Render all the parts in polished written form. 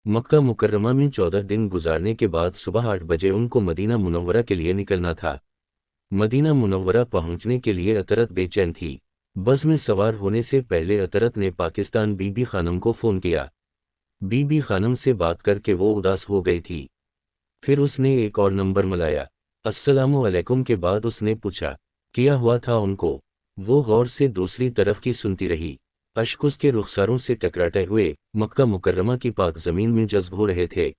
मक्का मुकर्रमा में 14 दिन गुजारने के बाद सुबह 8 बजे उनको मदीना मुनव्वरा के लिए निकलना था। मदीना मुनव्वरा पहुंचने के लिए अतरत बेचैन थी। बस में सवार होने से पहले अतरत ने पाकिस्तान बीबी खानम को फ़ोन किया। बीबी खानम से बात करके वो उदास हो गई थी। फिर उसने एक और नंबर मिलाया। अस्सलामु अलैकुम के बाद उसने पूछा, क्या हुआ था उनको? वो गौर से दूसरी तरफ की सुनती रही। अश्क उसके रुखसारों से टकराते हुए मक्का मुकर्रमा की पाक ज़मीन में जज्ब हो रहे थे।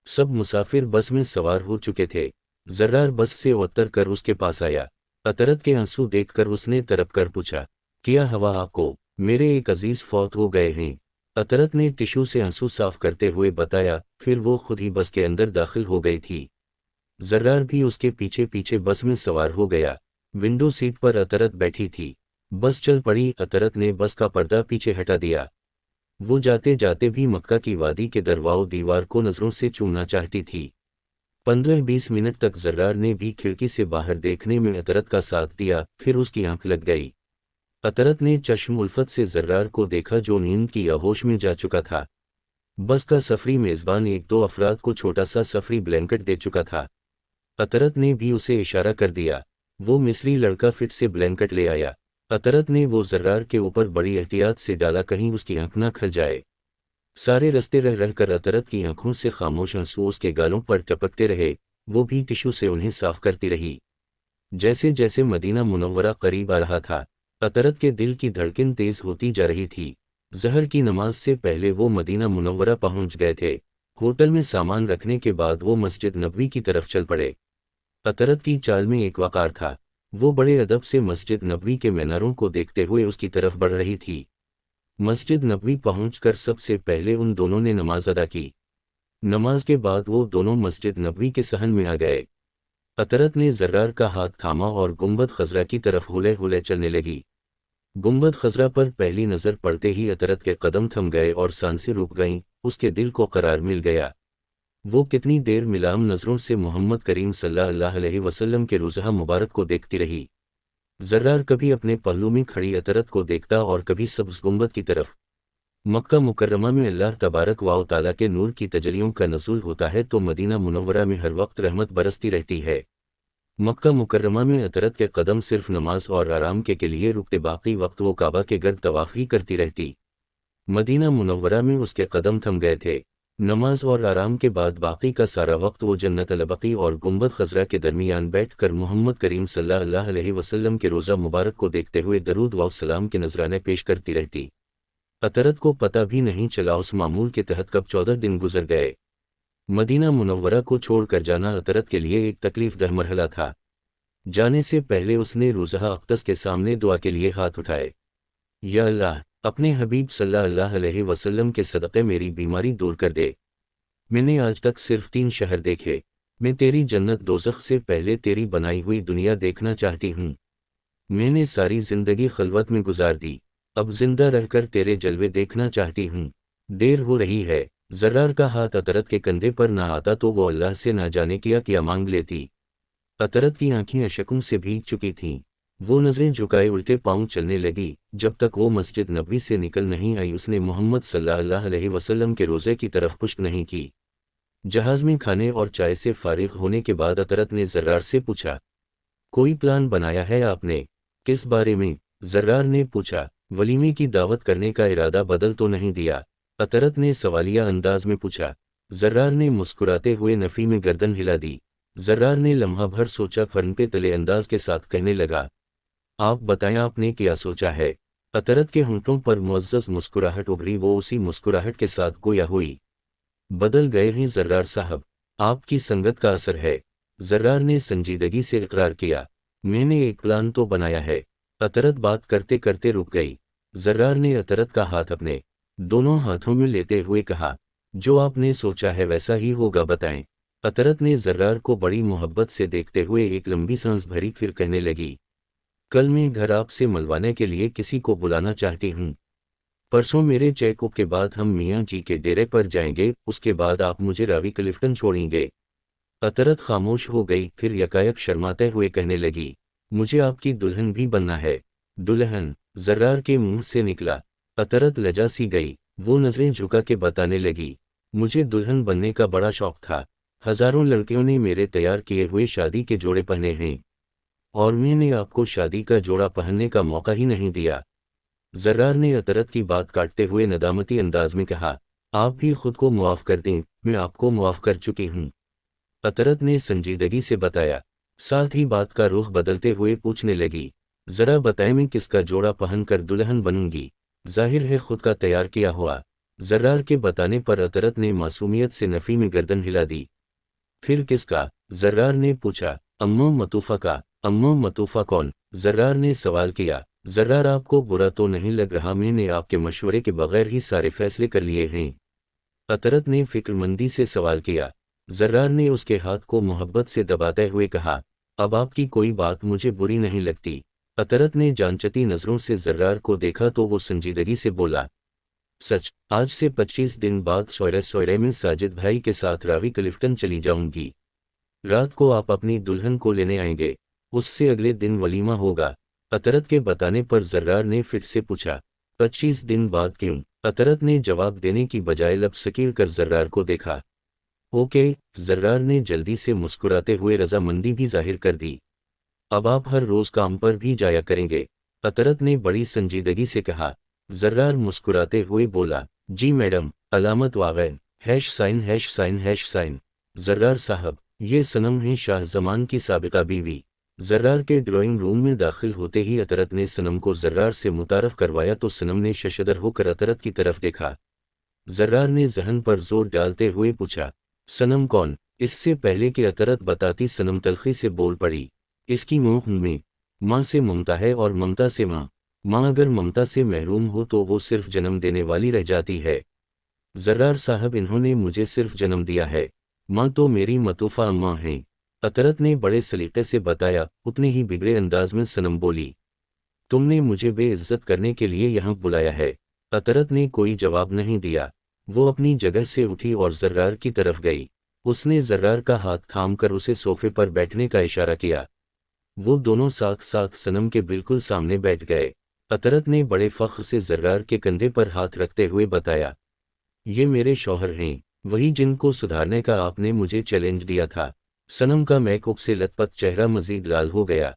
सब मुसाफिर बस में सवार हो चुके थे। जर्रार बस से उतर कर उसके पास आया। अतरत के आंसू देखकर उसने तड़प कर पूछा, क्या हुआ आपको? मेरे एक अजीज फौत हो गए हैं। अतरत ने टिश्यू से आंसू साफ करते हुए बताया। फिर वो खुद ही बस के अंदर दाखिल हो गई थी। जर्रार भी उसके पीछे पीछे बस में सवार हो गया। विंडो सीट पर अतरत बैठी थी। बस चल पड़ी। अतरत ने बस का पर्दा पीछे हटा दिया। वो जाते जाते भी मक्का की वादी के दरवाओ दीवार को नजरों से चूमना चाहती थी। 15-20 मिनट तक जर्रार ने भी खिड़की से बाहर देखने में अतरत का साथ दिया। फिर उसकी आंख लग गई। अतरत ने चश्म उल्फत से जर्रार को देखा जो नींद की आहोश में जा चुका था। बस का सफरी मेजबान एक दो अफराद को छोटा सा सफरी ब्लैंकेट दे चुका था। अतरत ने भी उसे इशारा कर दिया। वो मिस्री लड़का फिट से ब्लैंकेट ले आया। अतरत ने वो जर्रार के ऊपर बड़ी एहतियात से डाला कहीं उसकी आंख न खल जाए। सारे रस्ते रह रह कर अतरत की आंखों से खामोश आंसू उसके गालों पर टपकते रहे। वो भी टिश्यू से उन्हें साफ करती रही। जैसे जैसे मदीना मुनव्वरा करीब आ रहा था, अतरत के दिल की धड़कन तेज होती जा रही थी। ज़हर की नमाज से पहले वो मदीना मुनव्वरा पहुंच गए थे। होटल में सामान रखने के बाद वो मस्जिद नबवी की तरफ चल पड़े। अतरत की चाल में एक वक़ार था। वो बड़े अदब से मस्जिद नबवी के मीनारों को देखते हुए उसकी तरफ बढ़ रही थी। मस्जिद नबवी पहुंचकर सबसे पहले उन दोनों ने नमाज अदा की। नमाज के बाद वो दोनों मस्जिद नबवी के सहन में आ गए। अतरत ने जर्रार का हाथ थामा और गुंबद खजरा की तरफ हुले हुले चलने लगी। गुंबद खजरा पर पहली नज़र पड़ते ही अतरत के कदम थम गए और सांसें रुक गईं। उसके दिल को करार मिल गया। वो कितनी देर मिलाम नज़रों से मोहम्मद करीम सल्लल्लाहु अलैहि वसल्लम के रुज़हा मुबारक को देखती रही। जर्रार कभी अपने पहलू में खड़ी अतरत को देखता और कभी सब्ज़ गुंबद की तरफ। मक्का मुकर्रमा में अल्लाह तबारक व तआला के नूर की तजलियों का नज़ूल होता है तो मदीना मुनव्वरा में हर वक्त रहमत बरसती रहती है। मक्का मुकर्रमा में अतरत के कदम सिर्फ नमाज और आराम के लिए रुकते, बाकी वक्त वो काबा के गर्द तवाफ़ ही करती रहती। मदीना मुनव्वरा में उसके कदम थम गए थे। नमाज और आराम के बाद बाकी का सारा वक्त वो जन्नत अल-बकी और गुंबद खजरा के दरमियान बैठकर मोहम्मद करीम सल्लल्लाहु अलैहि वसल्लम के रोज़ा मुबारक को देखते हुए दरूद व सलाम के नजराने पेश करती रहती। अतरत को पता भी नहीं चला उस मामूल के तहत कब 14 दिन गुजर गए। मदीना मुनव्वरा को छोड़कर जाना अतरत के लिए एक तकलीफ दह मरहला था। जाने से पहले उसने रुज़हा अक़दस के सामने दुआ के लिए हाथ उठाए। या अल्लाह, अपने हबीब सल्लल्लाहु अलैहि वसल्लम के सदक़े मेरी बीमारी दूर कर दे। मैंने आज तक सिर्फ 3 शहर देखे। मैं तेरी जन्नत दोज़ख से पहले तेरी बनाई हुई दुनिया देखना चाहती हूँ। मैंने सारी ज़िंदगी खलवत में गुजार दी। अब जिंदा रहकर तेरे जलवे देखना चाहती हूँ। देर हो रही है। जर्रार का हाथ अतरत के कंधे पर ना आता तो वो अल्लाह से ना जाने क्या मांग लेती। अतरत की आंखें अशकों से भीग चुकी थीं। वो नजरें झुकाए उल्टे पांव चलने लगी। जब तक वो मस्जिद नबवी से निकल नहीं आई उसने मोहम्मद सल्लल्लाहु अलैहि वसल्लम के रोज़े की तरफ पुश्त नहीं की। जहाज में खाने और चाय से फारिग होने के बाद अतरत ने जर्रार से पूछा, कोई प्लान बनाया है आपने? किस बारे में? जर्रार ने पूछा। वलीमे की दावत करने का इरादा बदल तो नहीं दिया? अतरत ने सवालिया अंदाज में पूछा। जर्रार ने मुस्कुराते हुए नफ़ी में गर्दन हिला दी। जर्रार ने लम्हा भर सोचा, फर्न पे तले अंदाज के साथ कहने लगा, आप बताएं आपने क्या सोचा है? अतरत के होंठों पर मुअज़्ज़ज़ मुस्कुराहट उभरी। वो उसी मुस्कुराहट के साथ गोया हुई। बदल गए हैं जर्रार साहब, आपकी संगत का असर है। जर्रार ने संजीदगी से इकरार किया, मैंने एक प्लान तो बनाया है। अतरत बात करते करते रुक गई। जर्रार ने अतरत का हाथ अपने दोनों हाथों में लेते हुए कहा, जो आपने सोचा है वैसा ही होगा, बताएं। अतरत ने जर्रार को बड़ी मोहब्बत से देखते हुए एक लंबी सांस भरी, फिर कहने लगी, कल मैं घर आपसे मिलवाने के लिए किसी को बुलाना चाहती हूँ। परसों मेरे चेकअप के बाद हम मियाँ जी के डेरे पर जाएंगे। उसके बाद आप मुझे रावी क्लिफ्टन छोड़ेंगे। अतरत खामोश हो गई, फिर यकायक शर्माते हुए कहने लगी, मुझे आपकी दुल्हन भी बनना है। दुल्हन? जर्रार के मुंह से निकला। अतरत लजा सी गई। वो नजरें झुका के बताने लगी, मुझे दुल्हन बनने का बड़ा शौक था। हजारों लड़कियों ने मेरे तैयार किए हुए शादी के जोड़े पहने हैं और मैंने आपको शादी का जोड़ा पहनने का मौका ही नहीं दिया। जर्रार ने अतरत की बात काटते हुए नदामती अंदाज में कहा, आप भी खुद को मुआफ कर दें, मैं आपको मुआफ कर चुकी हूँ। अतरत ने संजीदगी से बताया, साथ ही बात का रुख बदलते हुए पूछने लगी, जरा बताएं मैं किसका जोड़ा पहनकर दुल्हन बनूंगी? जाहिर है खुद का तैयार किया हुआ। जर्रार के बताने पर अतरत ने मासूमियत से नफी में गर्दन हिला दी। फिर किसका? जर्रार ने पूछा। अम्मो मतूफा का। अम्मो मतूफा कौन? जर्रार ने सवाल किया। जर्रार आपको बुरा तो नहीं लग रहा? मैंने आपके मशवरे के बगैर ही सारे फैसले कर लिए हैं। अतरत ने फिक्रमंदी से सवाल किया। जर्रार ने उसके हाथ को मोहब्बत से दबाते हुए कहा, अब आपकी कोई बात मुझे बुरी नहीं लगती। अतरत ने जानचती नजरों से जर्रार को देखा तो वो संजीदगी से बोला, सच, आज से 25 दिन बाद सोयरे में साजिद भाई के साथ रावी क्लिफ्टन चली जाऊंगी। रात को आप अपनी दुल्हन को लेने आएंगे, उससे अगले दिन वलीमा होगा। अतरत के बताने पर जर्रार ने फिर से पूछा, 25 दिन बाद क्यों? अतरत ने जवाब देने की बजाय लब सकीड़ कर जर्रार को देखा। ओके, जर्रार ने जल्दी से मुस्कुराते हुए रजामंदी भी जाहिर कर दी। अब आप हर रोज काम पर भी जाया करेंगे? अतरत ने बड़ी संजीदगी से कहा। जर्रार मुस्कुराते हुए बोला, जी मैडम, अलामत वागैन, ####। जर्रार साहब, ये सनम है शाहजमान की साबिका बीवी। जर्रार के ड्राइंग रूम में दाखिल होते ही अतरत ने सनम को जर्रार से मुतारफ करवाया तो सनम ने शशदर होकर अतरत की तरफ देखा। जर्रार ने जहन पर जोर डालते हुए पूछा, सनम कौन? इससे पहले कि अतरत बताती सनम तलखी से बोल पड़ी, इसकी मुंह में माँ से ममता है और ममता से माँ। माँ अगर ममता से महरूम हो तो वो सिर्फ जन्म देने वाली रह जाती है। जर्रार साहब, इन्होंने मुझे सिर्फ जन्म दिया है, माँ तो मेरी मतूफा अम्मा हैं। अतरत ने बड़े सलीके से बताया। उतने ही बिगड़े अंदाज में सनम बोली, तुमने मुझे बेइज्जत करने के लिए यहाँ बुलाया है? अतरत ने कोई जवाब नहीं दिया। वो अपनी जगह से उठी और जर्रार की तरफ गई। उसने जर्रार का हाथ थामकर उसे सोफे पर बैठने का इशारा किया। वो दोनों साथ साथ सनम के बिल्कुल सामने बैठ गए। अतरत ने बड़े फख्र से जर्रार के कंधे पर हाथ रखते हुए बताया, ये मेरे शौहर हैं, वही जिनको सुधारने का आपने मुझे चैलेंज दिया था। सनम का मेकअप से लथपथ चेहरा मजीद लाल हो गया।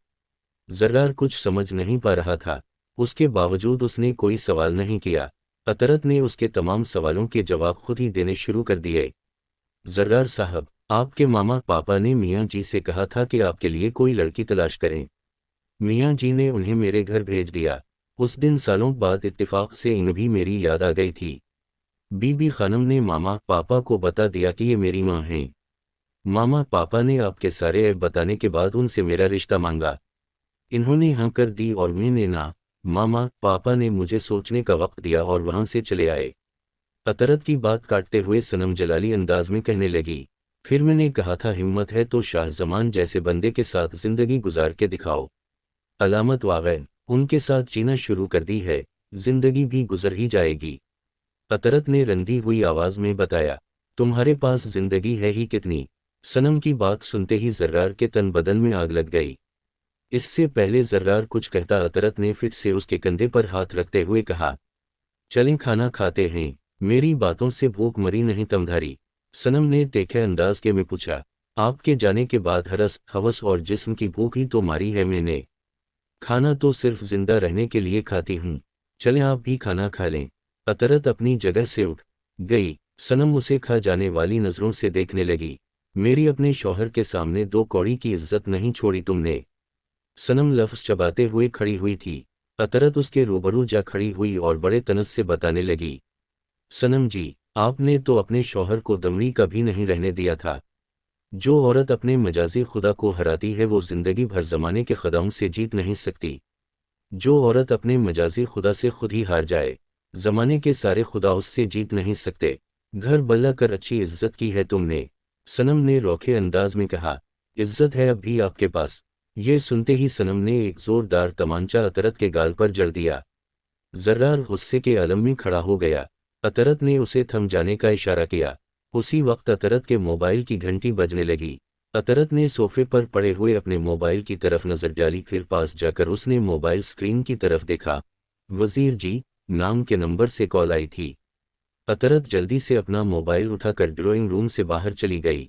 जर्रार कुछ समझ नहीं पा रहा था, उसके बावजूद उसने कोई सवाल नहीं किया। अतरत ने उसके तमाम सवालों के जवाब खुद ही देने शुरू कर दिए। जर्रार साहब, आपके मामा पापा ने मियाँ जी से कहा था कि आपके लिए कोई लड़की तलाश करें। मियाँ जी ने उन्हें मेरे घर भेज दिया। उस दिन सालों बाद इत्तेफाक से इन्हें भी मेरी याद आ गई थी। बीबी खानम ने मामा पापा को बता दिया कि ये मेरी माँ हैं। मामा पापा ने आपके सारे ऐब बताने के बाद उनसे मेरा रिश्ता मांगा। इन्होंने हाँ कर दी और मैंने ना। मामा पापा ने मुझे सोचने का वक्त दिया और वहां से चले आए। अतरत की बात काटते हुए सनम जलाली अंदाज में कहने लगी, फिर मैंने कहा था हिम्मत है तो शाहजमान जैसे बंदे के साथ जिंदगी गुजार के दिखाओ। अलामत वागैन, उनके साथ जीना शुरू कर दी है, जिंदगी भी गुजर ही जाएगी। अतरत ने रंधी हुई आवाज में बताया, तुम्हारे पास जिंदगी है ही कितनी? सनम की बात सुनते ही जर्रार के तन बदन में आग लग गई। इससे पहले जर्रार कुछ कहता अतरत ने फिर से उसके कंधे पर हाथ रखते हुए कहा, चलें खाना खाते हैं, मेरी बातों से भूख मरी नहीं तमधारी। सनम ने तीखे अंदाज के में पूछा, आपके जाने के बाद हरस हवस और जिस्म की भूख ही तो मारी है मैंने। खाना तो सिर्फ जिंदा रहने के लिए खाती हूँ, चलें आप भी खाना खा लें। अतरत अपनी जगह से उठ गई। सनम उसे खा जाने वाली नजरों से देखने लगी। मेरी अपने शौहर के सामने दो कौड़ी की इज्जत नहीं छोड़ी तुमने। सनम लफ्ज चबाते हुए खड़ी हुई थी। अतरत उसके रूबरू जा खड़ी हुई और बड़े तनस से बताने लगी, सनम जी, आपने तो अपने शौहर को दमड़ी का भी नहीं रहने दिया था। जो औरत अपने मजाजी खुदा को हराती है वो जिंदगी भर जमाने के खुदाओं से जीत नहीं सकती। जो औरत अपने मजाजी खुदा से खुद ही हार जाए, जमाने के सारे खुदा उससे जीत नहीं सकते। घर बल्ला कर अच्छी इज्जत की है तुमने। सनम ने रोखे अंदाज में कहा, इज्जत है अब भी आपके पास? ये सुनते ही सनम ने एक जोरदार तमांचा अतरत के गाल पर जड़ दिया। जर्रार गुस्से के आलम में खड़ा हो गया। अतरत ने उसे थम जाने का इशारा किया। उसी वक्त अतरत के मोबाइल की घंटी बजने लगी। अतरत ने सोफे पर पड़े हुए अपने मोबाइल की तरफ नजर डाली, फिर पास जाकर उसने मोबाइल स्क्रीन की तरफ देखा। वजीर जी नाम के नंबर से कॉल आई थी। اطرت جلدی سے اپنا موبائل اٹھا کر ڈرائنگ روم سے باہر چلی گئی۔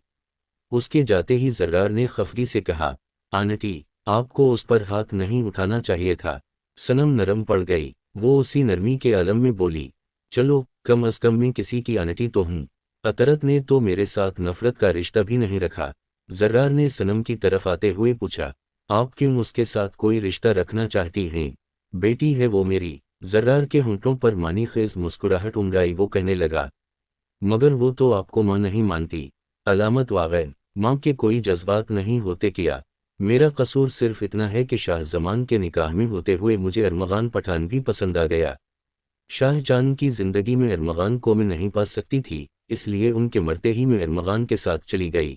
اس کے جاتے ہی زرار نے خفگی سے کہا، آنٹی، آپ کو اس پر ہاتھ نہیں اٹھانا چاہیے تھا۔ صنم نرم پڑ گئی۔ وہ اسی نرمی کے عالم میں بولی، چلو کم از کم میں کسی کی آنٹی تو ہوں۔ اطرت نے تو میرے ساتھ نفرت کا رشتہ بھی نہیں رکھا۔ زرار نے صنم کی طرف آتے ہوئے پوچھا، آپ کیوں اس کے ساتھ کوئی رشتہ رکھنا چاہتی ہیں؟ بیٹی ہے وہ میری۔ زرار کے ہونٹوں پر مانی خیز مسکراہٹ امرائی، وہ کہنے لگا، مگر وہ تو آپ کو ماں نہیں مانتی۔ علامت واقع، ماں کے کوئی جذبات نہیں ہوتے کیا؟ میرا قصور صرف اتنا ہے کہ شاہ زمان کے نکاح میں ہوتے ہوئے مجھے ارمغان پٹھان بھی پسند آ گیا۔ شاہ جان کی زندگی میں ارمغان کو میں نہیں پا سکتی تھی، اس لیے ان کے مرتے ہی میں ارمغان کے ساتھ چلی گئی۔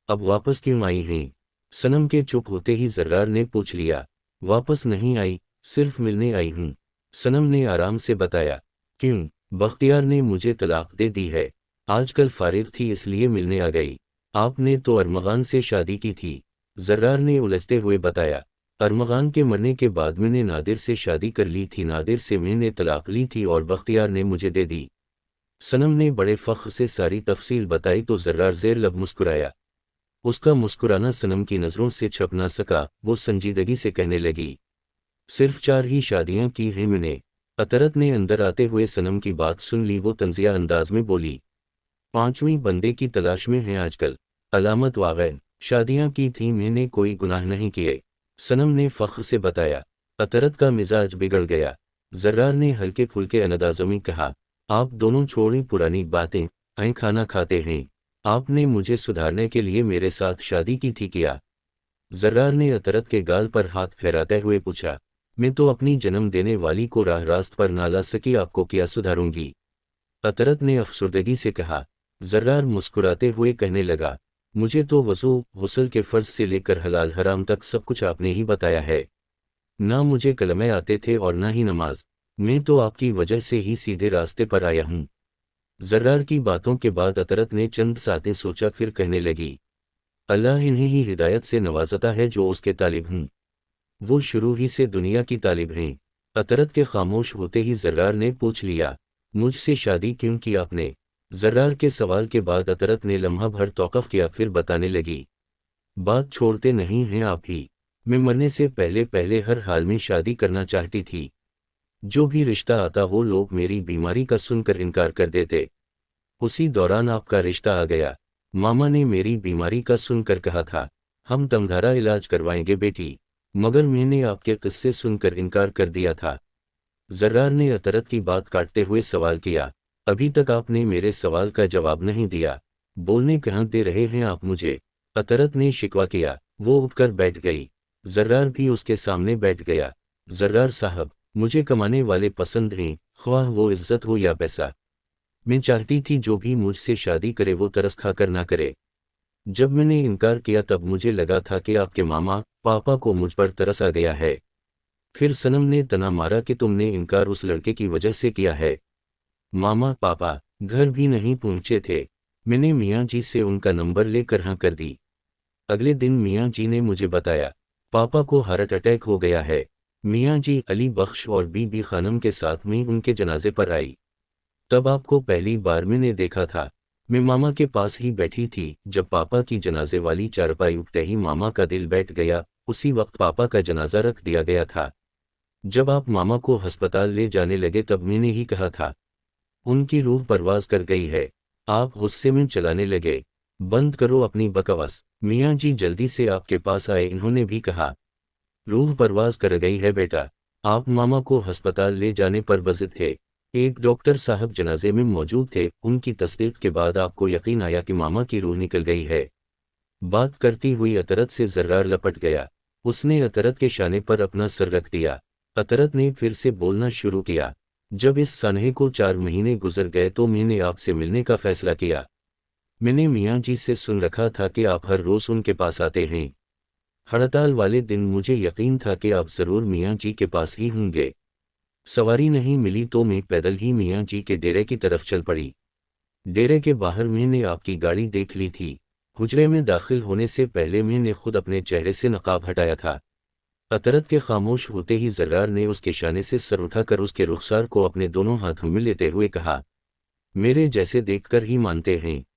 اب واپس کیوں آئی ہیں؟ صنم کے چپ ہوتے ہی زرار نے پوچھ لیا۔ واپس نہیں آئی، صرف ملنے آئی ہوں، صنم نے آرام سے بتایا۔ کیوں؟ بختیار نے مجھے طلاق دے دی ہے، آج کل فارغ تھی اس لیے ملنے آ گئی۔ آپ نے تو ارمغان سے شادی کی تھی، زرار نے الجھتے ہوئے بتایا۔ ارمغان کے مرنے کے بعد میں نے نادر سے شادی کر لی تھی، نادر سے میں نے طلاق لی تھی اور بختیار نے مجھے دے دی۔ صنم نے بڑے فخر سے ساری تفصیل بتائی تو زرار زیر لب مسکرایا۔ اس کا مسکرانا صنم کی نظروں سے چھپ نہ سکا، وہ سنجیدگی سے کہنے لگی، صرف 4 ہی شادیاں کی ہیں میں نے۔ اطرت نے اندر آتے ہوئے صنم کی بات سن لی، وہ طنزیہ انداز میں بولی، 5ویں بندے کی تلاش میں ہیں آج کل۔ علامت واقع، شادیاں کی تھیں، میں نے کوئی گناہ نہیں کیے، صنم نے فخر سے بتایا۔ اطرت کا مزاج بگڑ گیا۔ زرار نے ہلکے پھلکے انداز میں کہا، آپ دونوں چھوڑیں پرانی باتیں، آئیں کھانا کھاتے ہیں۔ آپ نے مجھے سدھارنے کے لیے میرے ساتھ شادی کی تھی کیا؟ زرار نے اطرت کے گال پر ہاتھ پھیراتے ہوئے پوچھا، میں تو اپنی جنم دینے والی کو راہ راست پر نہ لا سکی، آپ کو کیا سدھاروں گی؟ اطرت نے افسردگی سے کہا۔ زرار مسکراتے ہوئے کہنے لگا، مجھے تو وضو غسل کے فرض سے لے کر حلال حرام تک سب کچھ آپ نے ہی بتایا ہے۔ نہ مجھے کلمے آتے تھے اور نہ ہی نماز، میں تو آپ کی وجہ سے ہی سیدھے راستے پر آیا ہوں۔ زرار کی باتوں کے بعد اطرت نے چند ساتیں سوچا، پھر کہنے لگی، اللہ انہیں ہی ہدایت سے نوازتا ہے جو اس کے طالب ہوں۔ وہ شروع ہی سے دنیا کی طالب ہیں۔ اطرت کے خاموش ہوتے ہی زرار نے پوچھ لیا، مجھ سے شادی کیوں کی آپ نے؟ زرار کے سوال کے بعد اطرت نے لمحہ بھر توقف کیا، پھر بتانے لگی، بات چھوڑتے نہیں ہیں آپ ہی، میں مرنے سے پہلے پہلے ہر حال میں شادی کرنا چاہتی تھی۔ جو بھی رشتہ آتا وہ لوگ میری بیماری کا سن کر انکار کر دیتے۔ اسی دوران آپ کا رشتہ آ گیا۔ ماما نے میری بیماری کا سن کر کہا تھا، ہم تمہارا علاج کروائیں گے بیٹی، مگر میں نے آپ کے قصے سن کر انکار کر دیا تھا۔ زرار نے اطرت کی بات کاٹتے ہوئے سوال کیا، ابھی تک آپ نے میرے سوال کا جواب نہیں دیا، بولنے کہاں دے رہے ہیں آپ مجھے؟ اطرت نے شکوہ کیا۔ وہ اٹھ کر بیٹھ گئی۔ زرار بھی اس کے سامنے بیٹھ گیا۔ زرار صاحب، مجھے کمانے والے پسند ہیں، خواہ وہ عزت ہو یا پیسہ۔ میں چاہتی تھی جو بھی مجھ سے شادی کرے وہ ترس کھا کر نہ کرے۔ جب میں نے انکار کیا تب مجھے لگا تھا کہ آپ کے ماما پاپا کو مجھ پر ترس آ گیا ہے۔ پھر صنم نے تنا مارا کہ تم نے انکار اس لڑکے کی وجہ سے کیا ہے۔ ماما پاپا گھر بھی نہیں پہنچے تھے، میں نے میاں جی سے ان کا نمبر لے کر ہاں کر دی۔ اگلے دن میاں جی نے مجھے بتایا پاپا کو ہارٹ اٹیک ہو گیا ہے۔ میاں جی علی بخش اور بی بی خانم کے ساتھ میں ان کے جنازے پر آئی۔ تب آپ کو پہلی بار میں نے دیکھا تھا۔ میں ماما کے پاس ہی بیٹھی تھی، جب پاپا کی جنازے والی چارپائی اٹھتے ہی ماما کا دل بیٹھ گیا، اسی وقت پاپا کا جنازہ رکھ دیا گیا تھا۔ جب آپ ماما کو ہسپتال لے جانے لگے تب میں نے ہی کہا تھا، ان کی روح پرواز کر گئی ہے۔ آپ غصے میں چلانے لگے، بند کرو اپنی بکواس۔ میاں جی جلدی سے آپ کے پاس آئے، انہوں نے بھی کہا، روح پرواز کر گئی ہے بیٹا۔ آپ ماما کو ہسپتال لے جانے پر بضد تھے۔ ایک ڈاکٹر صاحب جنازے میں موجود تھے، ان کی تصدیق کے بعد آپ کو یقین آیا کہ ماما کی روح نکل گئی ہے۔ بات کرتی ہوئی اطرت سے زرار لپٹ گیا۔ اس نے اطرت کے شانے پر اپنا سر رکھ دیا۔ اطرت نے پھر سے بولنا شروع کیا، جب اس سانحے کو 4 مہینے گزر گئے تو میں نے آپ سے ملنے کا فیصلہ کیا۔ میں نے میاں جی سے سن رکھا تھا کہ آپ ہر روز ان کے پاس آتے ہیں۔ ہڑتال والے دن مجھے یقین تھا کہ آپ ضرور میاں جی کے پاس ہی ہوں گے۔ سواری نہیں ملی تو میں پیدل ہی میاں جی کے ڈیرے کی طرف چل پڑی۔ ڈیرے کے باہر میں نے آپ کی گاڑی دیکھ لی تھی۔ حجرے میں داخل ہونے سے پہلے میں نے خود اپنے چہرے سے نقاب ہٹایا تھا۔ اطرت کے خاموش ہوتے ہی زرار نے اس کے شانے سے سر اٹھا کر اس کے رخسار کو اپنے دونوں ہاتھوں میں لیتے ہوئے کہا، میرے جیسے دیکھ کر ہی مانتے ہیں۔